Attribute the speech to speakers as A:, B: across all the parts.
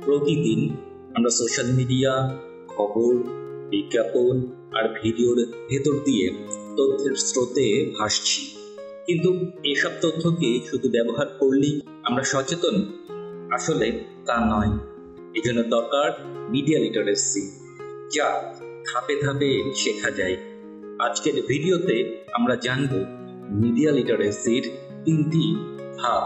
A: প্রতিদিন আমরা social media, খবর, বিজ্ঞাপন আর ভিডিওর ভেতর দিয়ে তথ্যের স্রোতে ভাসছি। কিন্তু এসব তথ্যকে শুধু ব্যবহার করলেই আমরা সচেতন? আসলে তা নয়। এজন্য দরকার মিডিয়া লিটারেসি, যা ধাপে ধাপে শেখা যায়। আজকের ভিডিওতে আমরা জানব মিডিয়া লিটারেসির 3টি ধাপ।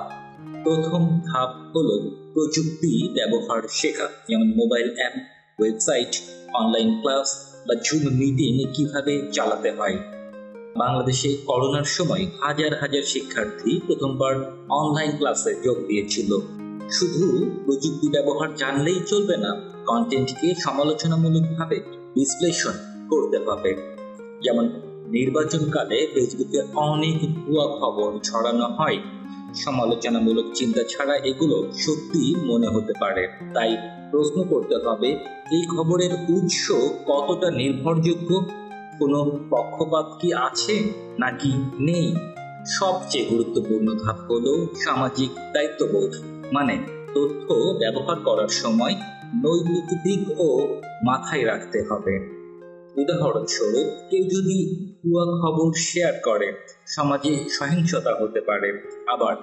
A: প্রথম ধাপ হলো প্রযুক্তি ব্যবহার শেখা, যেমন mobile app, website, online class বা জুম মিটিং কিভাবে চালাতে হয়। বাংলাদেশে করোনার সময় হাজার হাজার শিক্ষার্থী প্রথমবার অনলাইন ক্লাসে যোগ দিয়েছিল। শুধু প্রযুক্তি ব্যবহার জানলেই চলবে না, কন্টেন্টকে সমালোচনামূলকভাবে বিশ্লেষণ করতে হবে। যেমন নির্বাচনকালে ফেসবুকে অনেক ভুয়া খবর ছড়ানো হয়। সমালোচনামূলক চিন্তা ছাড়া এগুলো সত্যি মনে হতে পারে। তাই প্রশ্ন করতে হবে, এই খবরের উৎস কতটা নির্ভরযোগ্য, কোনো পক্ষপাত কি আছে নাকি নেই। সবচেয়ে গুরুত্বপূর্ণ ধাপ হলো সামাজিক দায়িত্ববোধ, মানে তথ্য ব্যবহার করার সময় নৈতিক দিকও মাথায় রাখতে হবে। উদাহরণস্বরূপ, কেউ যদি ভুয়া খবর শেয়ার করে, সমাজে সহিংসতা হতে পারে। আবার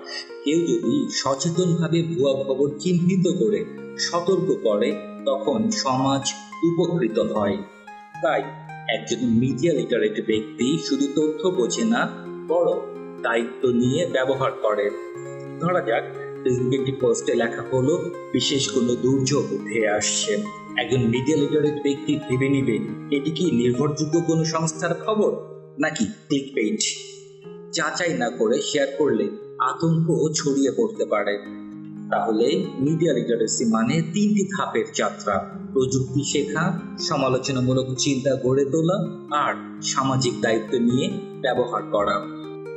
A: কেউ যদি সচেতনভাবে ভুয়া খবর চিহ্নিত করে সতর্ক করে, তখন সমাজ উপকৃত হয়। তাই একজন মিডিয়া লিটারেট ব্যক্তি শুধু তথ্য বোঝে না, বরং দায়িত্ব নিয়ে ব্যবহার করে। ধরা যাক, ফেসবুকে একটি পোস্টে লেখা হলো বিশেষ কোনো দুর্যোগ ধেয়ে আসছে। একজন মিডিয়া লিটারেট ব্যক্তি ভেবে নেবেন, এটি কি নির্ভরযোগ্য কোনো সংস্থার খবর নাকি ক্লিকবেইট। যাচাই না করে শেয়ার করলে আতঙ্ক ছড়িয়ে পড়তে পারে। তাহলে মিডিয়া লিটারেসি মানে 3টি ধাপের যাত্রা: প্রযুক্তি শেখা, সমালোচনামূলক চিন্তা গড়ে তোলা আর সামাজিক দায়িত্ব নিয়ে ব্যবহার করা।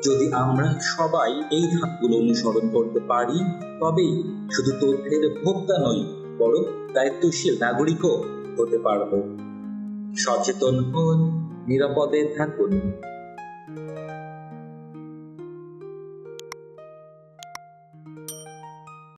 A: যদি আমরা সবাই এই ধাপগুলো অনুসরণ করতে পারি, তবেই শুধু তথ্যের ভোক্তা নই, বরং দায়িত্বশীল নাগরিকও হতে পারব। সচেতন হন, নিরাপদে থাকুন।